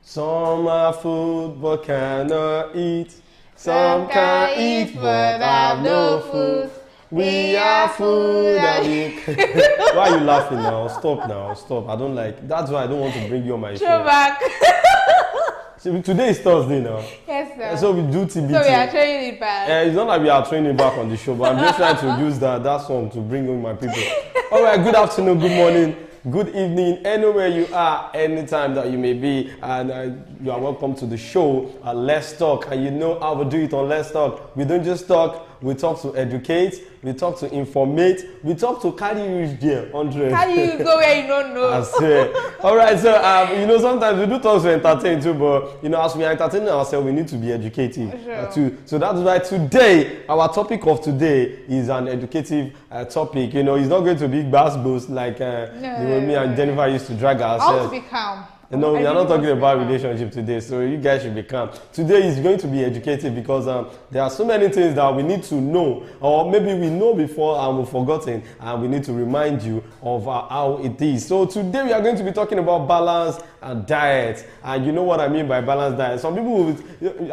Some are food but cannot eat. Some can eat but have no food. We are food and we Why are you laughing now? Stop now. Stop. I don't like. That's why I don't want to bring you on my show. Show back. So today is Thursday now. Yes, sir. So we do TBT. So we are training it back. It's not like we are training back on the show, but I'm just trying to use that song to bring on my people. All right, good afternoon, good morning, good evening, anywhere you are, anytime that you may be, and you are welcome to the show, Let's Talk. And you know how we do it on Let's Talk. We don't just talk, we talk to educate, we talk to informate, we talk to carry you reach there, 100. How do you go where you don't know? I swear. All right, so sometimes we do talk to entertain too, but as we are entertaining ourselves, we need to be educative too. So that's why today, our topic of today is an educative topic. It's not going to be bass boost like me and Jennifer used to drag ourselves. I want to be calm. No, we are not talking about relationship today, so you guys should be calm. Today is going to be educative because there are so many things that we need to know, or maybe we know before and we've forgotten, and we need to remind you of how it is. So today we are going to be talking about balance and diet, and you know what I mean by balanced diet. Some people,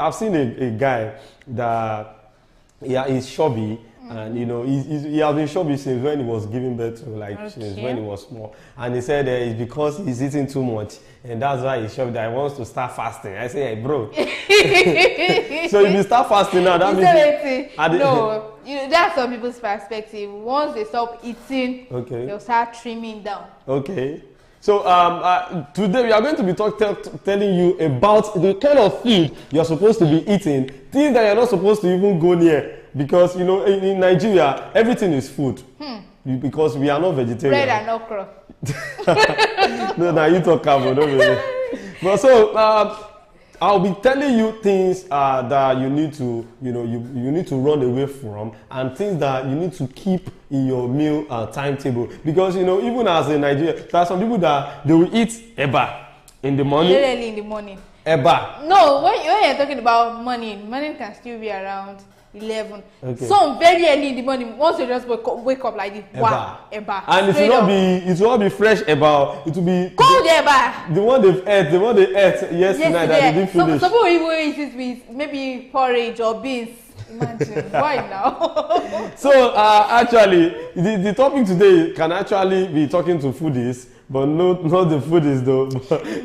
I've seen a guy that is chubby. And he has been chubby since when he was giving birth to, since when he was small. And he said it's because he's eating too much, and that's why he's chubby, that he wants to start fasting. I say, hey, bro. So if you start fasting now, that means no. That's some people's perspective. Once they stop eating, they'll start trimming down. Okay. So today we are going to be telling you about the kind of food you're supposed to be eating, things that you're not supposed to even go near. Because, in Nigeria, everything is food. Because we are not vegetarian. Bread and okra. No, you talk about it. But so, I'll be telling you things that you need to, you need to run away from, and things that you need to keep in your meal timetable. Because, even as in Nigeria, there are some people that they will eat eba in the morning. Early in the morning. Eba. No, when you're talking about morning can still be around 11. Okay. Some very early in the morning, once you just wake up like this, wow, eba. And it will not be fresh eba. It will be cold eba. The one they ate yesterday that they didn't finish. Some people even eat it with maybe porridge or beans. Imagine. Why now? So actually, the topic today can actually be talking to foodies, but not the foodies though.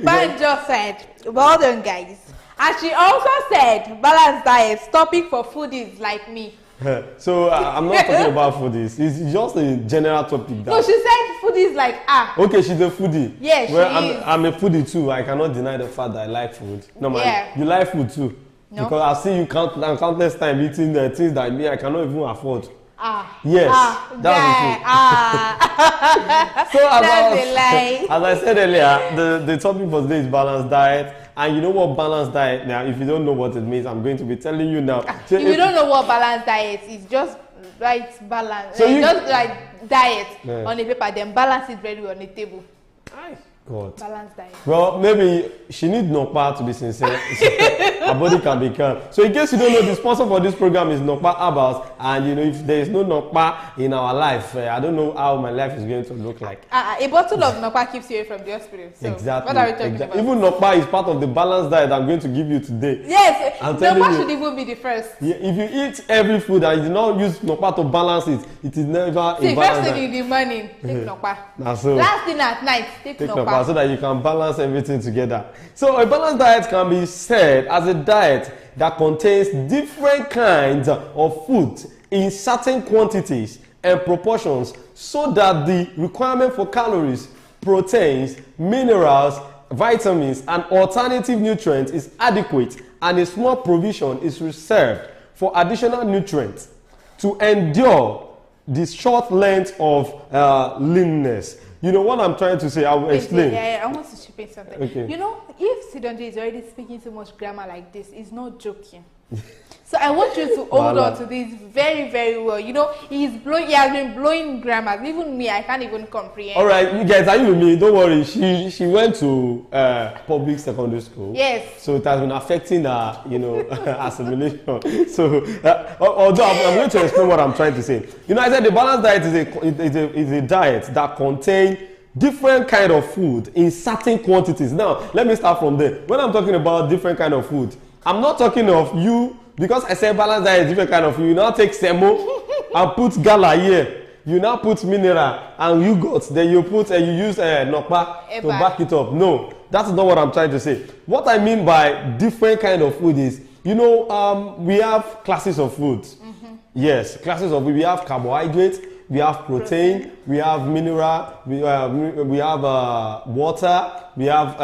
Ban just said, well done guys. And she also said, balanced diet, topic for foodies like me. So I'm not talking about foodies. It's just a general topic. No, she said foodies like Okay, she's a foodie. Yeah, she is. I'm a foodie too. I cannot deny the fact that I like food. No, man, you like food too. No. Because I see you countless times eating the things that me I cannot even afford. Yes, that's the truth. So as I said earlier, the topic for today is balanced diet. And you know what balanced diet now? If you don't know what it means, I'm going to be telling you now. So if you don't know what balanced diet is, just write balance. So just like diet on the paper, then balance it very well on the table. God. Balanced diet. Well, maybe she needs Nokpa to be sincere. Her body can be calm. So in case you don't know, the sponsor for this program is Nokpa Herbals. And if there is no Nokpa in our life, I don't know how my life is going to look like. A bottle of Nokpa keeps you away from the hospital. So exactly. What are we talking about? Even Nokpa is part of the balanced diet I'm going to give you today. Yes. Nokpa should even be the first. Yeah, if you eat every food and you do not use Nokpa to balance it, it is never a balanced diet. First thing in the morning, take Nokpa. So. Last thing at night, take Nokpa. So that you can balance everything together. So a balanced diet can be said as a diet that contains different kinds of food in certain quantities and proportions so that the requirement for calories, proteins, minerals, vitamins, and alternative nutrients is adequate, and a small provision is reserved for additional nutrients to endure the short length of leanness. You know what I'm trying to say? I will explain. Yeah, I want to chip in something. Okay. If Sidonji is already speaking so much grammar like this, he's not joking. So I want you to hold on to this very, very well. He has been blowing grammar. Even me, I can't even comprehend. All right, you guys, are you with me? Don't worry. She went to public secondary school. Yes. So it has been affecting her, assimilation. So although I'm going to explain what I'm trying to say. I said the balanced diet is a diet that contains different kind of food in certain quantities. Now, let me start from there. When I'm talking about different kind of food, I'm not talking of you, because I said balanced diet is different kind of food. You now take semo and put gala here. You now put mineral and yogurt. Then you put you use nokpa to back it up. No, that's not what I'm trying to say. What I mean by different kind of food is, you know, we have classes of food. Yes, classes of food. We have carbohydrates, we have protein, we have mineral, we have water, we have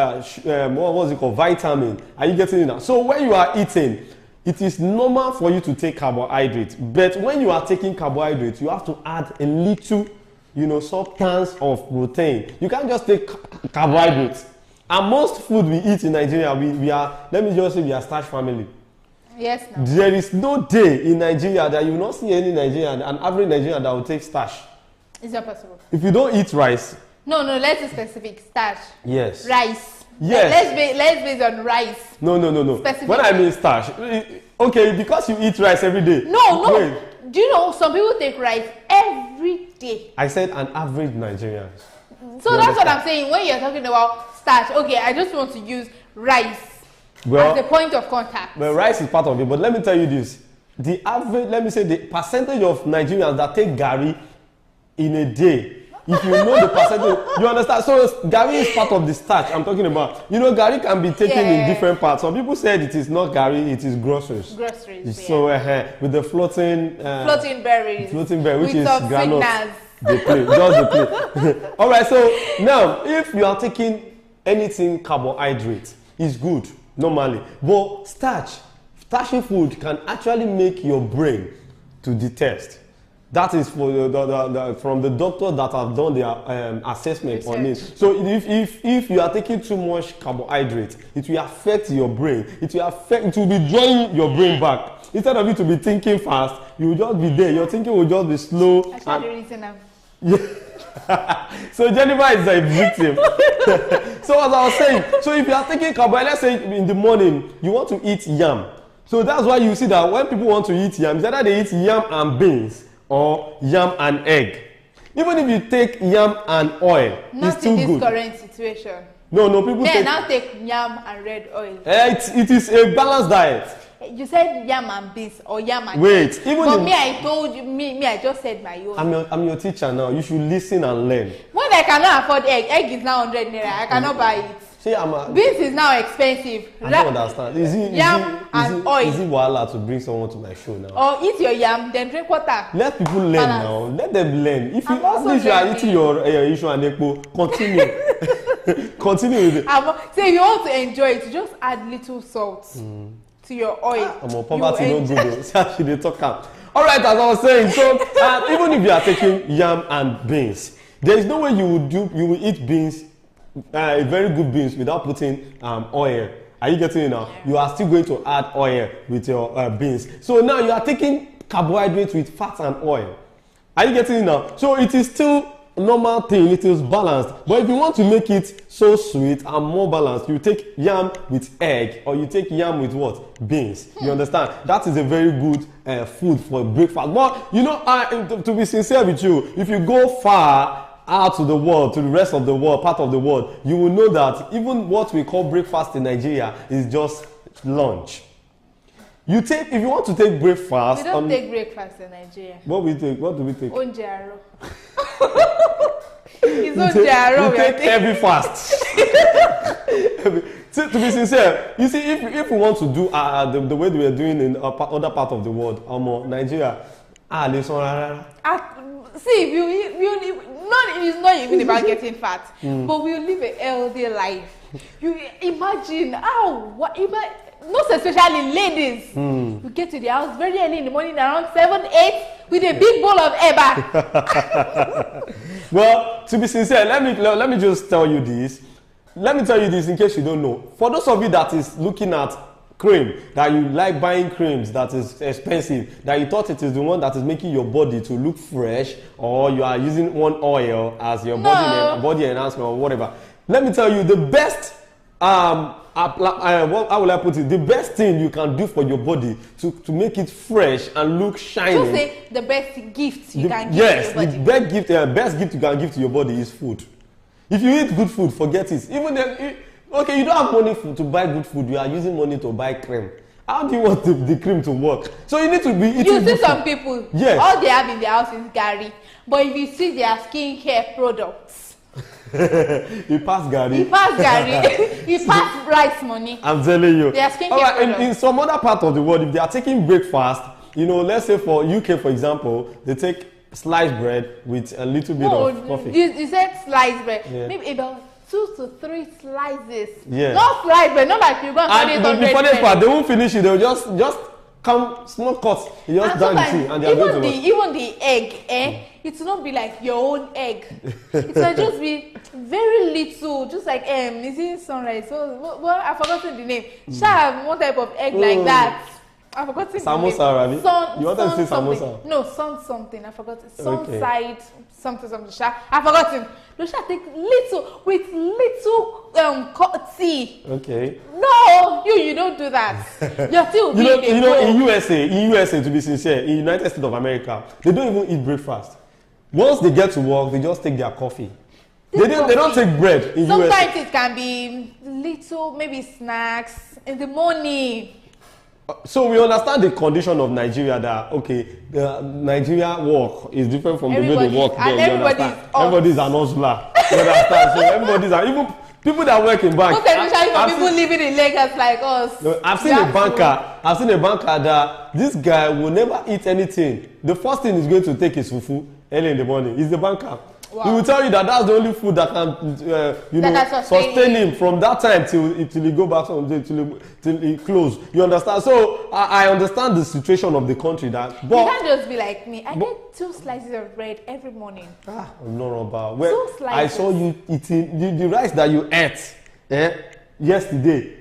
what's it called, vitamin. Are you getting it now? So when you are eating, it is normal for you to take carbohydrates, but when you are taking carbohydrates, you have to add a little, you know, substance of protein. You can't just take carbohydrates. And most food we eat in Nigeria, we are, let me just say, we are starch family. Yes. No. There is no day in Nigeria that you will not see any Nigerian, an average Nigerian, that will take starch. It's not possible. If you don't eat rice. No, let's be specific. Starch. Yes. Rice. Yes. Let's base on rice. No. When I mean starch, okay, because you eat rice every day. No. Wait. Do you know some people take rice every day? I said an average Nigerian. So that's what I'm saying. When you're talking about starch, okay, I just want to use rice as the point of contact. Well, rice is part of it, but let me tell you this. The average, let me say, the percentage of Nigerians that take gari in a day, if you know the percentage, you understand? So gari is part of the starch I'm talking about. You know, gari can be taken in different parts. Some people said it is not gari, it is groceries. So with the floating berries, which is granite. They play, just they play. All right, so now if you are taking anything carbohydrate, it's good normally, but starchy food can actually make your brain to detest. That is for from the doctor that have done their assessment on it. So if you are taking too much carbohydrate, it will affect your brain. It will be drawing your brain back. Instead of you to be thinking fast, you will just be there. Your thinking will just be slow. I the reason now. Yeah. So Jennifer is a victim. So as I was saying, so if you are taking carbohydrate, let's say in the morning you want to eat yam. So that's why you see that when people want to eat yam, it's either they eat yam and beans or yam and egg. Even if you take yam and oil, it's still good. Not in this current situation. No, people now take yam and red oil. It is a balanced diet. You said yam and beans or yam and egg. But I told you, I just said my own. I'm your teacher now. You should listen and learn. When I cannot afford egg is now 100 naira. I cannot buy it. See, beans is now expensive. I don't understand. Is it oil. Is it wahala to bring someone to my show now? Or eat your yam, then drink water. Let people learn now. Let them learn. If you at least you are eating your issue and ekpo, continue. Continue with it. So if you want to enjoy it, just add little salt to your oil. Poverty no good. See how she dey talk am. All right, as I was saying, so even if you are taking yam and beans, there is no way you will eat beans. Very good beans without putting oil. Are you getting it now? Yeah. You are still going to add oil with your beans. So now you are taking carbohydrates with fat and oil. Are you getting it now? So it is still a normal thing. It is balanced. But if you want to make it so sweet and more balanced, you take yam with egg or you take yam with what? Beans. You understand? That is a very good food for breakfast. But you know, to be sincere with you, if you go far out to the world, to the rest of the world, part of the world, you will know that even what we call breakfast in Nigeria is just lunch. If you want to take breakfast, we don't take breakfast in Nigeria. What do we take? Onjaro. It's onjaro. We take heavy fast. To be sincere, you see, if we want to do the way we are doing in other part of the world, Nigeria, see, it's not even about getting fat, but we'll live a healthy life. You imagine most especially ladies, you get to the house very early in the morning, around 7, 8, with a big bowl of eba. Well, to be sincere, let me just tell you this. Let me tell you this in case you don't know. For those of you that is looking at cream, that you like buying creams that is expensive, that you thought it is the one that is making your body to look fresh, or you are using one oil as your body enhancement or whatever. Let me tell you, the best how will I put it? The best thing you can do for your body to make it fresh and look shiny. So say the best gift you can give to your body. Yes, the best gift you can give to your body is food. If you eat good food, forget it. Even then, okay, you don't have money to buy good food. You are using money to buy cream. How do you want the cream to work? So you need to be eating. You see some people, yes, all they have in their house is Gary. But if you see their skincare products, you pass Gary. You pass Gary. You pass rice money. I'm telling you. Their skincare products. In some other part of the world, if they are taking breakfast, you know, let's say for UK, for example, they take sliced bread with a little bit of coffee. You said sliced bread. Yeah. Maybe about 2 to 3 slices. Yeah. Not sliced bread, not like you go and And the funny part, they won't finish it. They'll just come small cuts. You just dunk the tea and they are going to work. Even the egg, it will not be like your own egg. It will just be very little, just like is it sunrise? So well, I've forgotten the name. Shall have one type of egg like that. I forgot the samosa, name. Ravi? You want to say samosa? No, something. I forgot it. Sunside something. I forgotten. Lucia take little tea. Okay. No, you don't do that. Your tea will be you know, in USA, to be sincere, in United States of America, they don't even eat breakfast. Once they get to work, they just take their coffee. They don't take bread in USA. Sometimes it can be little, maybe snacks in the morning. So we understand the condition of Nigeria that, okay, Nigeria work is different from the way they work there. Everybody's an hustler. You understand? So everybody's, even people that work in bank. Most especially for people living in Lagos like us. I've seen a banker that this guy will never eat anything. The first thing he's going to take is fufu early in the morning. He's the banker. Wow. He will tell you that that's the only food that can sustain him from that time till he go back home, till he close. You understand? So I understand the situation of the country that. But you can't just be like me. I get 2 slices of bread every morning. I'm not about. Well, I saw you eating the rice that you ate yesterday.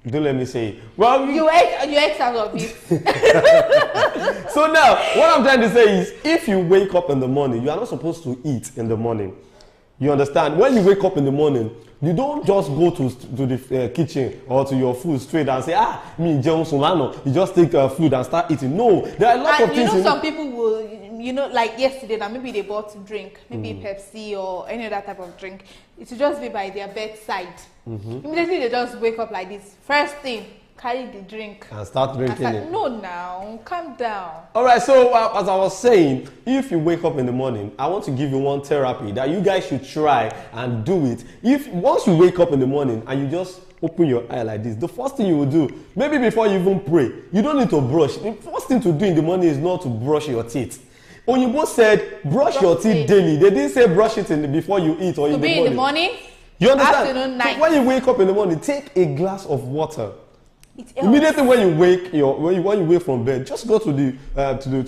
Don't let me say it. Well, you ate out of it. So now, what I'm trying to say is, if you wake up in the morning, you are not supposed to eat in the morning. You understand? When you wake up in the morning, you don't just go to the kitchen or to your food straight and say, me jẹun sùn lánàá. You just take food and start eating. No, there are a lot of things. You know, some people will, like yesterday, that maybe they bought a drink, maybe Pepsi or any other type of drink. It will just be by their bedside. Immediately they just wake up like this. First thing, carry the drink and start drinking it. No, now calm down. All right, so as I was saying, if you wake up in the morning, I want to give you one therapy that you guys should try and do it. If once you wake up in the morning and you just open your eye like this, the first thing you will do, maybe before you even pray, you don't need to brush. The first thing to do in the morning is not to brush your teeth. Oyinbo said brush your teeth daily. They didn't say brush it before you eat or in the morning. You understand? Afternoon, night. So when you wake up in the morning, take a glass of water. Immediately when you wake from bed, just go to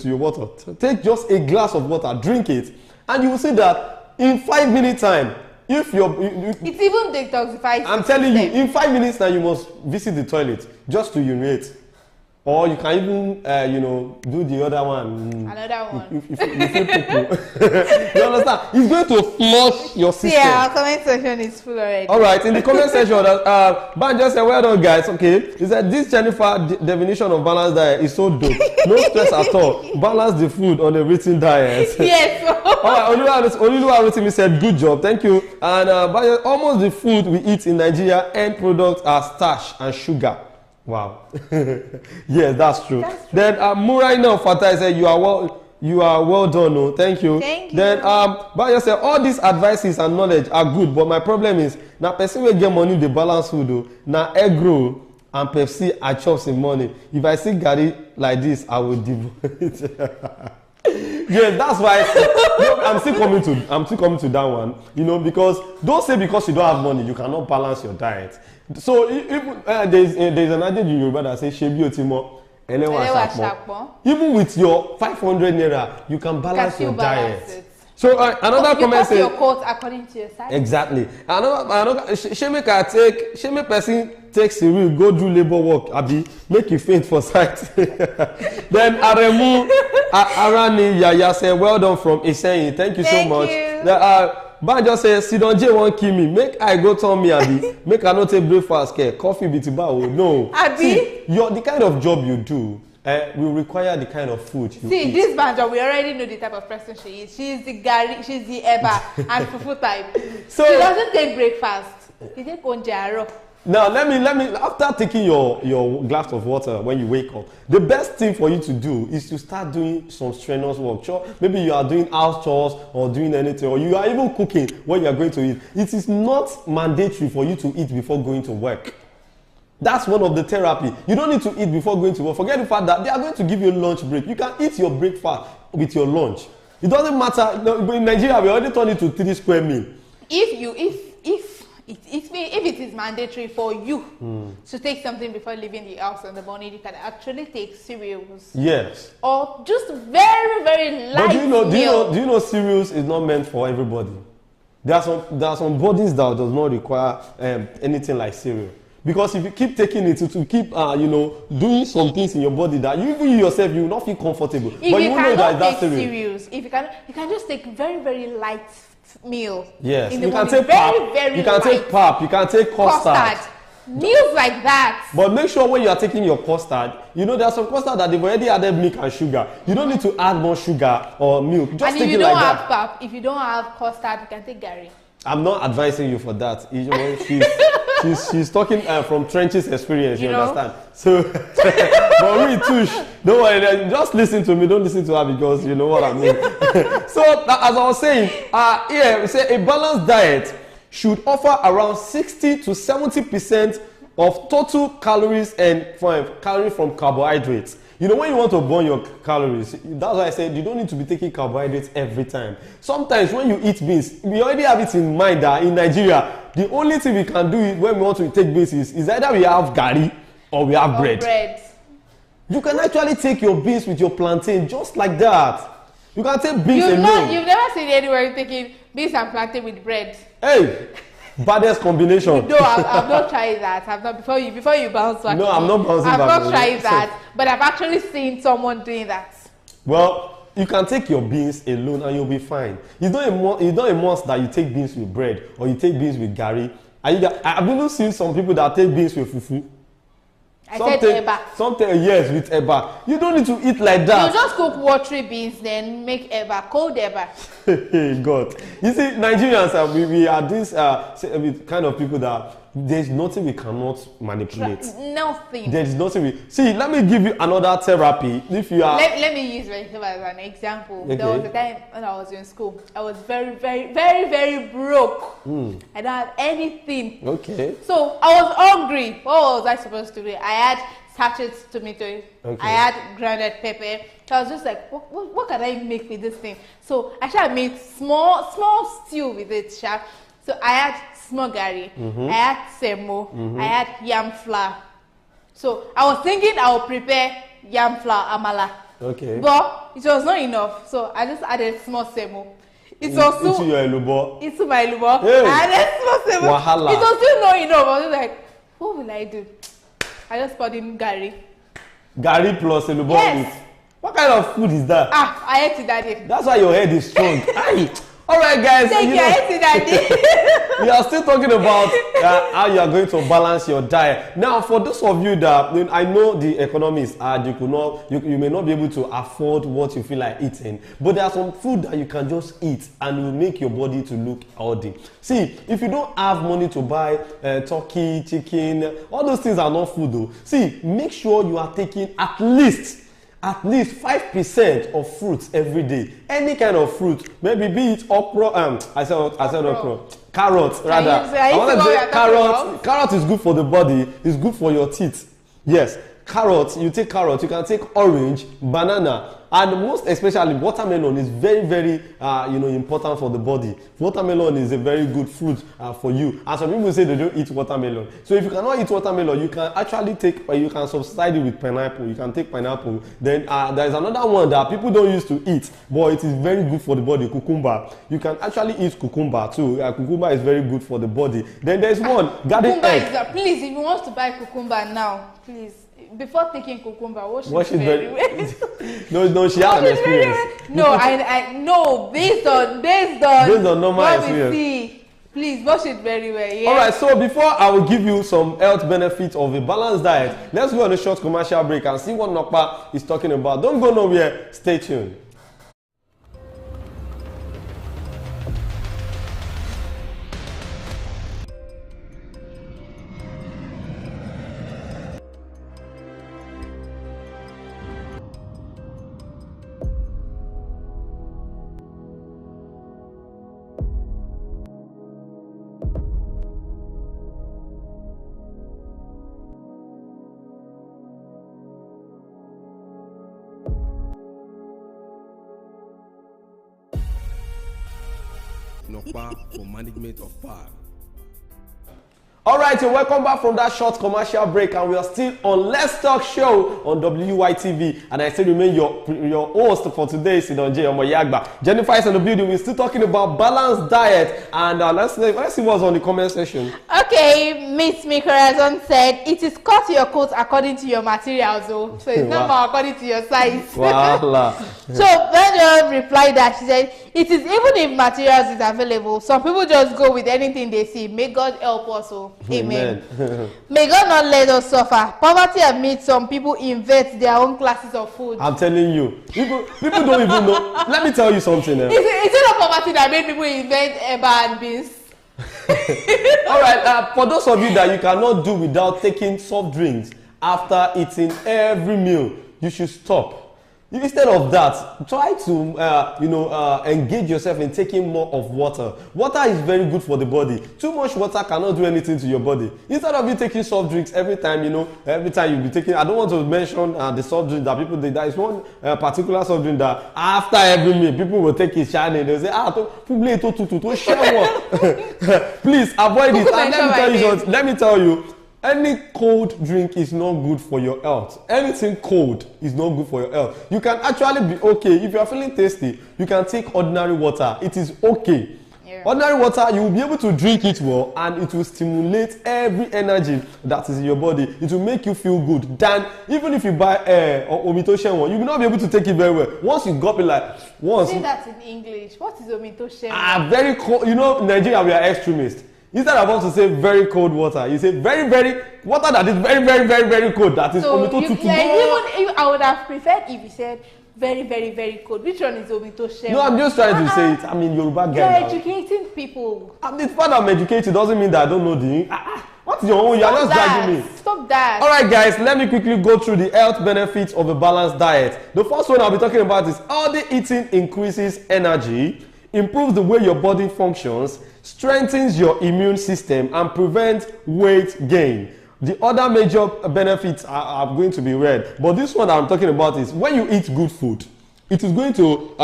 your water. Take just a glass of water, drink it, and you will see that in 5 minutes time, if it even detoxifies. I'm telling you, in 5 minutes time you must visit the toilet just to urinate. Or you can even, do the other one. Another one. If you feel poo. You understand? It's going to flush your system. Yeah, our comment section is full already. All right, in the comment section, Ban just said, well done, guys. Okay, he said, this Jennifer definition of balanced diet is so dope. No stress at all. Balance the food on a written diet. Yes. All right, Oluwa said, good job. Thank you. And almost the food we eat in Nigeria, end products are starch and sugar. Wow. Yes, that's true. Then Muraina Fatai said, you are well done. No? Thank you. Thank you. Then Bayo said, all these advices and knowledge are good, but my problem is now person will get money, they balance food. Now egg roll and Pepsi I chop some money. If I see Gary like this, I will devote it. Yes, that's why I'm still coming to that one. Because don't say because you don't have money you cannot balance your diet. So even there's an adage in Yoruba that says shebi otimo elewa shapon. Even with your 500 naira you can balance your diet. So another comment says your coat according to your size. Exactly. Another shame person takes a real go do labor work abi make you faint for sight. Then Aremu Arani Yaya said well done from Iseyin. Thank you so much. Ban just say Sidon J won't kill me. Make I go turn me abi. Make I not take breakfast care. Coffee be tiba. No. Abi. See, the kind of job you do, will require the kind of food you See, eat. this banjo, we already know the type of person she is. She's the gari, she's the eba and fufu type. So she doesn't take breakfast. She take onjaro. Now let me after taking your glass of water when you wake up, the best thing for you to do is to start doing some strenuous work. Sure, maybe you are doing house chores or doing anything, or you are even cooking when you are going to eat. It is not mandatory for you to eat before going to work. That's one of the therapy. You don't need to eat before going to work. Forget the fact that they are going to give you a lunch break. You can eat your breakfast with your lunch. It doesn't matter. In Nigeria, we already turned it to 3 square meal. If it is mandatory for you to take something before leaving the house in the morning, you can actually take cereals. Yes. Or just very, very light But meal. do you know cereals is not meant for everybody? There are some bodies that does not require anything like cereal. Because if you keep taking it, to keep doing some things in your body that you yourself you will not feel comfortable. If but you you know that cannot take cereal. cereals, if you can just take very, very light meal. Yes, in the you can morning. take pap. Very, very You can light. take pap. You can take custard. Meals like that. But make sure when you are taking your custard, there are some custard that they've already added milk and sugar. You don't need to add more sugar or milk. Just And take if you it don't like have that. pap, if you don't have custard, you can take gari. I'm not advising you for that. She's talking from trenches experience. You understand? So, but we too, don't worry. Just listen to me. Don't listen to her because you know what I mean. So, as I was saying, we say a balanced diet should offer around 60 to 70% of total calories and calories from carbohydrates. When you want to burn your calories, that's why I said you don't need to be taking carbohydrates every time. Sometimes when you eat beans, we already have it in mind that in Nigeria, the only thing we can do when we want to take beans is either we have gari or we have bread. You can actually take your beans with your plantain just like that. You can take beans alone. You've never seen anywhere taking beans and plantain with bread. Hey! Baddest combination. No, I've not tried that. I've not before you bounce back. No, I'm not bouncing back. I've not tried that, but I've actually seen someone doing that. Well, you can take your beans alone and you'll be fine. It's not a must that you take beans with bread or you take beans with gari. I've even seen some people that take beans with fufu. I said eba. Something, yes, with eba. You don't need to eat like that. You just cook watery beans, then make eba, cold eba. Hey, God. You see, Nigerians, we are this kind of people that there's nothing we cannot manipulate. Nothing. There is nothing See, let me give you another therapy. If you are... Let me use myself as an example. Okay. There was a time when I was in school. I was very, very, very, very broke. I don't have anything. Okay. So I was hungry. What was I supposed to do? I had sachet tomato. Okay. I had grounded pepper. So I was just like, what can I make with this thing? So I actually made small stew with it, sha. So I had small gari, I had semo, I had yam flour. So I was thinking I would prepare yam flour amala. Okay. But it was not enough. So I just added small semo. It was into your elubo. Into my elubo. Hey. I added small semo. Wahala. It was still not enough. I was like, what will I do? I just poured in gari. Gari plus elubo. Yes. What kind of food is that? I ate it that day. That's why your head is strong. Aye. All right, guys. Thank you. I ate it that day. We are still talking about how you are going to balance your diet. Now, for those of you that I know the economy is hard, you may not be able to afford what you feel like eating, but there are some food that you can just eat and will make your body to look healthy. See, if you don't have money to buy turkey, chicken, all those things are not food though. See, make sure you are taking at least 5% of fruits every day. Any kind of fruit, maybe be it okra. I said okra. Carrot, rather. I want to say carrot. Carrot is good for the body. It's good for your teeth. Yes, carrot. You take carrot. You can take orange, banana, and most especially watermelon is very, very important for the body. Watermelon is a very good fruit for you. And some people say they don't eat watermelon. So if you cannot eat watermelon, you can actually you can substitute it with pineapple. You can take pineapple. Then there is another one that people don't used to eat, but it is very good for the body. Cucumber. You can actually eat cucumber too. Cucumber is very good for the body. Then there is one garden egg. Please, if you want to buy cucumber now, please. Before taking cucumber, wash it very well. No, she has an experience. No, I know based on normal what experience. we see. Please wash it very well. Yeah. All right, so before I will give you some health benefits of a balanced diet, let's go on a short commercial break and see what Nokpa is talking about. Don't go nowhere. Stay tuned. Nokpa for management of power. All right, so welcome back from that short commercial break, and we are still on Let's Talk Show on WYTV, and I still remain your host for today, Sidon J. Omoyagba. Jennifer is in the building. We're still talking about balanced diet, and let's see what's on the comment section. Okay, Miss Mikorazon said it is cut your coat according to your materials, so it's not according to your size. Voila. So when you replied that, she said it is even if materials is available, some people just go with anything they see. May God help us all. Amen. May God not let us suffer. Poverty has made some people invent their own classes of food. I'm telling you, people don't even know. Let me tell you something. Is it not poverty that made people invent eba and beans? All right, for those of you that you cannot do without taking soft drinks after eating every meal, you should stop. Instead of that, try to engage yourself in taking more of water. Water is very good for the body. Too much water cannot do anything to your body. Instead of you taking soft drinks every time you be taking, I don't want to mention the soft drink that people take. There is one particular soft drink that after every meal people will take it shining. They'll say, share one. Please avoid it. And let me tell you. Any cold drink is not good for your health. Anything cold is not good for your health. You can actually be okay. If you are feeling thirsty, you can take ordinary water. It is okay. Yeah. Ordinary water, you will be able to drink it well, and it will stimulate every energy that is in your body. It will make you feel good. Than even if you buy or Omitoshen one, you will not be able to take it very well. Once you gulp it Say that in English. What is Omitoshen? Very cold. You know, Nigeria, we are extremists. Instead of us to say very cold water, you say very, very water that is very, very, very, very cold. That is Omito even I would have preferred if you said very, very, very cold. Which one is Omito Shem? No, I'm just trying to say it. I mean, Yoruba guy. You're educating people. The fact I'm educated doesn't mean that I don't know the. What's your own? You're just judging me. Stop that. All right, guys, let me quickly go through the health benefits of a balanced diet. The first one I'll be talking about is healthy eating increases energy, improves the way your body functions, strengthens your immune system, and prevents weight gain. The other major benefits are going to be read, but this one I'm talking about is when you eat good food, it is going to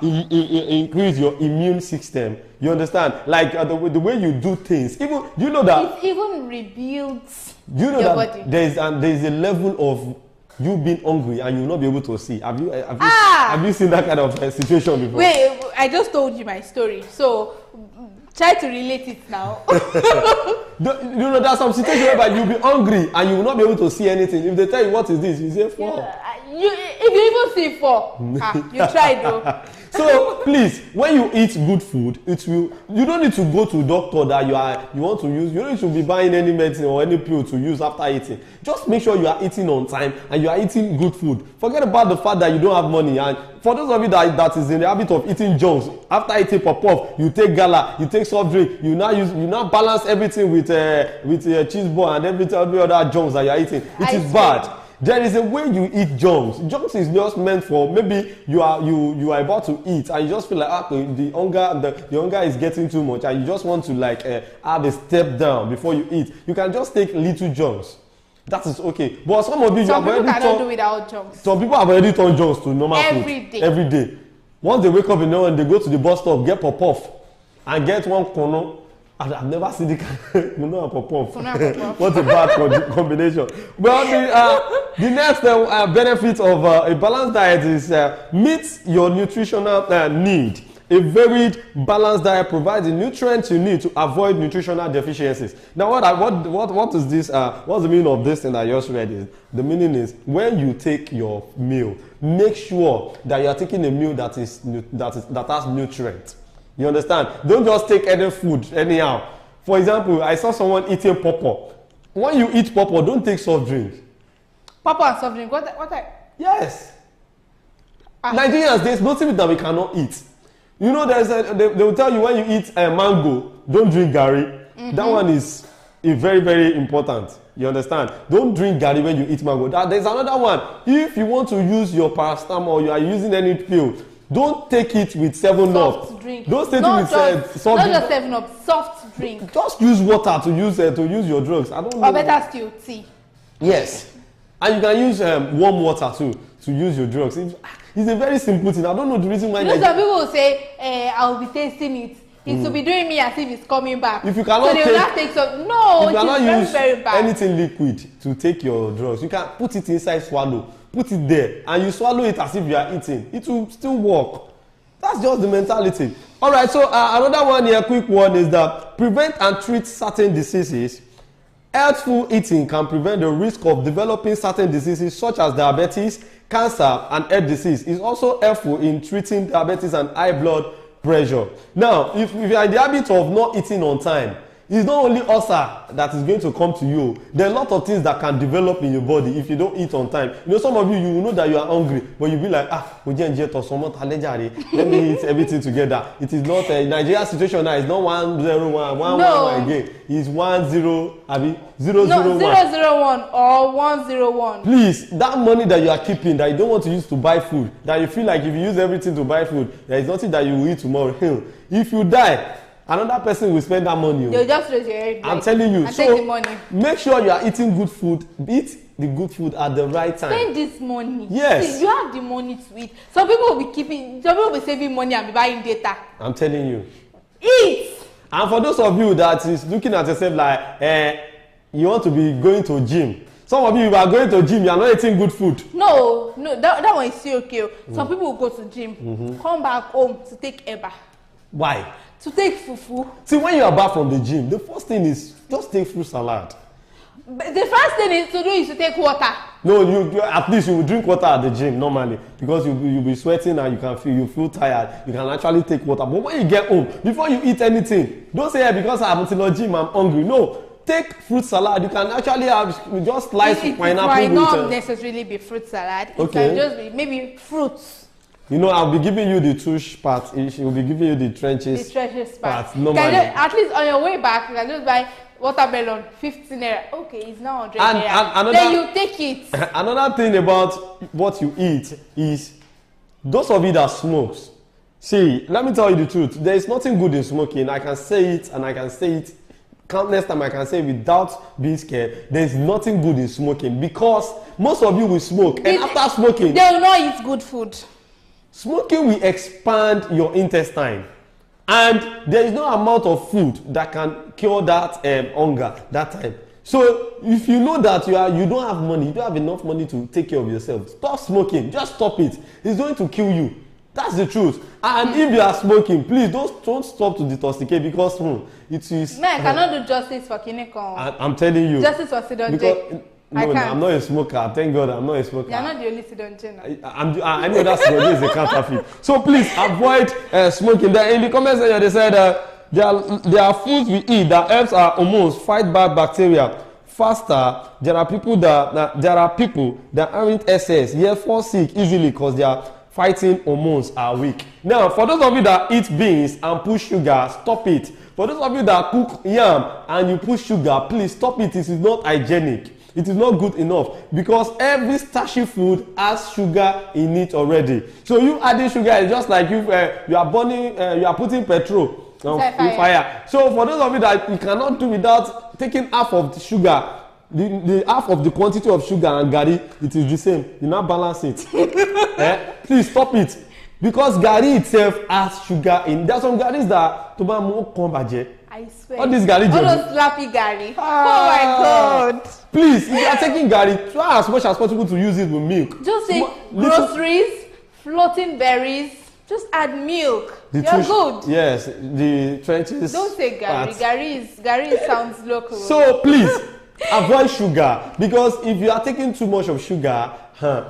increase your immune system. You understand? Like the way you do things. Even you know that it even rebuilds your body. There is a level of you being hungry and you will not be able to see. Have you seen that kind of situation before? Wait, I just told you my story, so try to relate it now. There are some situations whereby you'll be hungry and you will not be able to see anything. If they tell you what is this, you say 4. Yeah, if you even see 4, you try though. So please, when you eat good food, you don't need to go to a doctor that you want to use. You don't need to be buying any medicine or any pill to use after eating. Just make sure you are eating on time and you are eating good food. Forget about the fact that you don't have money. And for those of you that is in the habit of eating junks, after eating pop-off, you take gala, you take soft drink, you now balance everything with cheese ball and every other junks that you are eating. It is bad. There is a way you eat junks. Junks is just meant for maybe you are about to eat and you just feel like the hunger is getting too much and you just want to have a step down before you eat. You can just take little junks. That is okay. But some of you have already cannot do without junks. Some people have already turned junks to normal food every day. Once they wake up in the morning, they go to the bus stop, get pop-off and get one kono. I've never seen the pop-off. What a bad combination. Well, the next benefit of a balanced diet is meets your nutritional need. A varied, balanced diet provides the nutrients you need to avoid nutritional deficiencies. Now, what is this? What's the meaning of this thing I just read? The meaning is when you take your meal, make sure that you are taking a meal that has nutrients. You understand? Don't just take any food anyhow. For example, I saw someone eating pawpaw. When you eat pawpaw, don't take soft drink. Pawpaw and soft drink. What I? Yes. Nigerians, there's nothing that we cannot eat. You know, they will tell you when you eat a mango, don't drink garri. That one is very, very important. You understand? Don't drink garri when you eat mango. There's another one. If you want to use your paracetamol or you are using any pill, don't take it with 7-Up. Soft drink. Don't take not it with just, soft not drink. just 7-Up, soft drink. Just use water to use your drugs. I don't know. Or better still, tea. Yes. And you can use warm water too to use your drugs. It's a very simple thing. I don't know the reason why. You know, some people will say, I'll be tasting it. It will be doing me as if it's coming back. If you cannot so they will not take some. No, if you cannot very, use very bad. anything liquid to take your drugs, you can put it inside swallow, put it there, and you swallow it as if you are eating. It will still work. That's just the mentality. All right. So another one here, quick one, is that prevent and treat certain diseases. Healthful eating can prevent the risk of developing certain diseases such as diabetes, cancer, and heart disease. It's also helpful in treating diabetes and high blood pressure. Now, if you are in the habit of not eating on time, it's not only ulcer that is going to come to you. There are a lot of things that can develop in your body if you don't eat on time. You know, some of you will know that you are hungry, but you'll be like, let me eat everything together. It is not a Nigeria situation now. It's not 101, 111 again. It's 10, abi 001. No, 001 or 101. Please, that money that you are keeping that you don't want to use to buy food, that you feel like if you use everything to buy food, there is nothing that you will eat tomorrow. If you die, another person will spend that money. They'll just raise your head. I'm telling you. And so take the money. Make sure you are eating good food. Eat the good food at the right time. Spend this money. Yes. See, you have the money to eat. Some people will be saving money and be buying data. I'm telling you. Eat. And for those of you that is looking at yourself like, you want to be going to gym. Some of you are going to gym, you are not eating good food. No, that one is still okay. Some people will go to gym, come back home to take eba. Why? To take fufu. See, when you are back from the gym, the first thing is just take fruit salad. But the first thing is to take water. No, you at least you will drink water at the gym normally because you'll be sweating and you feel tired. You can actually take water. But when you get home, before you eat anything, don't say because I'm in the gym, I'm hungry. No, take fruit salad. You can actually have just slice pineapple. It might not necessarily be fruit salad. It can just be maybe fruits. You know, I'll be giving you the tush part. She will be giving you the trenches. The trenches part. Normally. At least on your way back, you can just buy watermelon, 15 naira. Okay, it's now 100 naira. Then you take it. Another thing about what you eat is those of you that smokes. See, let me tell you the truth. There is nothing good in smoking. I can say it and I can say it countless times. I can say it without being scared. There is nothing good in smoking because most of you will smoke and after smoking, they will not eat good food. Smoking will expand your intestine and there is no amount of food that can cure that hunger that time. So if you know that you don't have money, you don't have enough money to take care of yourself, stop smoking. Just stop it. It's going to kill you. That's the truth. And if you are smoking, please don't stop to detoxicate because it is. Man, I cannot do justice for Kineko. I'm telling you. Justice for Sidonje. No, I'm not a smoker. Thank God I'm not a smoker. You're not the only Sidonje. I know that Sidonje is a counterfeit. So please avoid smoking. In the comments section they said there are foods we eat that helps our hormones fight bad bacteria faster. There are people that aren't SS yet fall sick easily because their fighting hormones are weak. Now, for those of you that eat beans and put sugar, stop it. For those of you that cook yam and you put sugar, please stop it. This is not hygienic. It is not good enough because every starchy food has sugar in it already. So you adding sugar is just like you are burning, you are putting petrol in fire. So for those of you that you cannot do without taking half of the sugar, the half of the quantity of sugar and garri, it is the same. You now balance it. Please stop it because garri itself has sugar in. There are some garris that to buy more kombaje. I swear. All these garri. All those slappy garri. Oh my God. Please, if you are taking garri, try as much as possible to use it with milk. Just say groceries, floating berries. Just add milk. You're good. Yes, the trenches. Don't say garri. Garri sounds local. So please avoid sugar because if you are taking too much of sugar,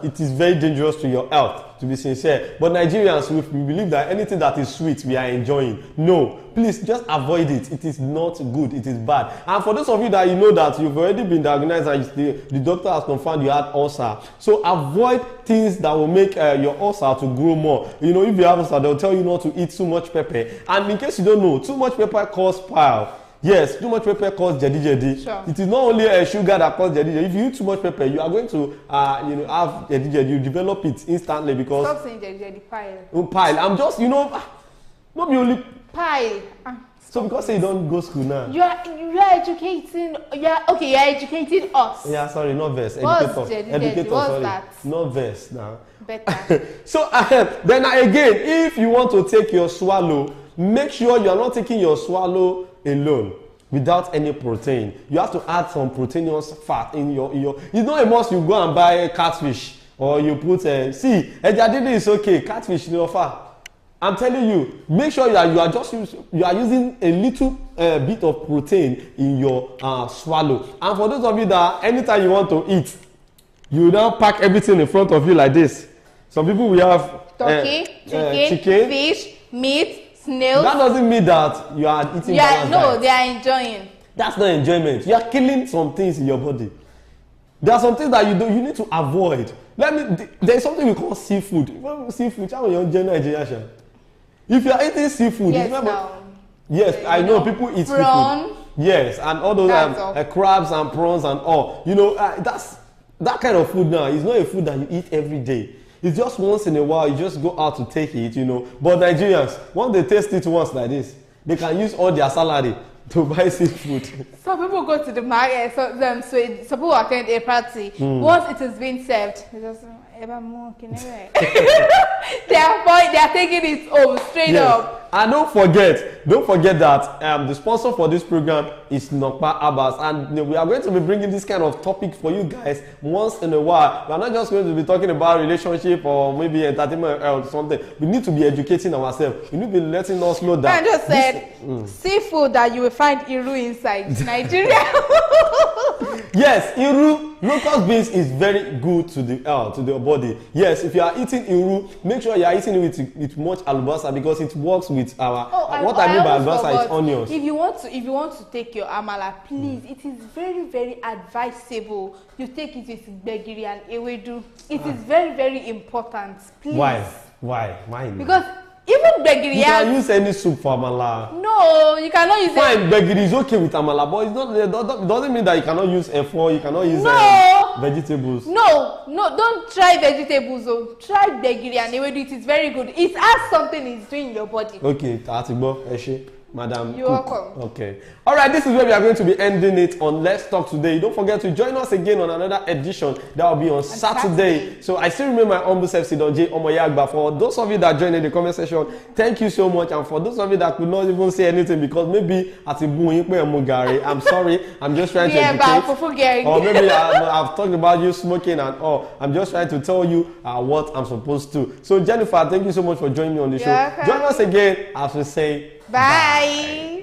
it is very dangerous to your health. to be sincere. But Nigerians, we believe that anything that is sweet, we are enjoying. No, please just avoid it. It is not good. It is bad. And for those of you that you know that you've already been diagnosed and the doctor has confirmed you had ulcer, so avoid things that will make your ulcer to grow more. You know, if you have ulcer, they'll tell you not to eat too much pepper. And in case you don't know, too much pepper causes pile. Yes, too much pepper causes jedi. Sure. It is not only sugar that causes jedi. If you eat too much pepper, you are going to have jedi. You develop it instantly because. Stop saying jedi, pile. Pile. I'm just, not be only pile. So because you don't go school now. You are educating. You are educating us. Yeah, sorry, not verse. What's Educator, what's sorry. that? Not verse now. Better. So then again, if you want to take your swallow, make sure you are not taking your swallow alone without any protein. You have to add some proteinous fat in your. It's not a must you go and buy catfish or you put see, ejadidi is okay. Catfish no fat. I'm telling you, make sure that you are using a little bit of protein in your swallow. And for those of you that anytime you want to eat, you now pack everything in front of you like this. Some people will have turkey, chicken, fish, meat, snails. That doesn't mean that you are eating balanced diet. They are enjoying. That's not enjoyment. You are killing some things in your body. There are some things that you need to avoid. There's something we call seafood. Seafood, if you are eating seafood, yes, I know people eat seafood. Yes, and all those crabs and prawns and all. That's that kind of food now is not a food that you eat every day. It's just once in a while you just go out to take it, But Nigerians, once they taste it once like this, they can use all their salary to buy seafood. Some people go to the market, some people attend a party. Once it is being served, they just they are taking it home straight up. And don't forget that the sponsor for this program is Nokpa Abbas, and we are going to be bringing this kind of topic for you guys once in a while. We are not just going to be talking about relationship or maybe entertainment or something. We need to be educating ourselves. We need to be letting us know that. I just said seafood that you will find iru inside Nigeria. Yes, iru, locust beans is very good to the body. Yes, if you are eating iru, make sure you are eating it with much alubasa because it works with our. What I mean by alubasa is onions. If you want to take your amala, please, it is very, very advisable you take it with gbegiri and ewedu. It is very, very important. Please. Why? Because even gbegiri. You can use any soup for amala. No, you cannot use. Fine, gbegiri is okay with amala, but it doesn't mean that you cannot use efo, you cannot use vegetables. No, don't try vegetables. Try gbegiri and ewedu. It is very good. It adds something it's doing in your body. Okay, Atigbo, Eshe. Madam. You're welcome. Okay. All right, this is where we are going to be ending it on Let's Talk Today. Don't forget to join us again on another edition that will be on Saturday. So I still remember my humble self, Sidonje Omoyagba. For those of you that joined in the comment section, thank you so much. And for those of you that could not even say anything because maybe at I'm sorry. I'm just trying to educate. Or maybe I've talked about you smoking and all. I'm just trying to tell you what I'm supposed to. So Jennifer, thank you so much for joining me on the show. Welcome. Join us again as we say Bye.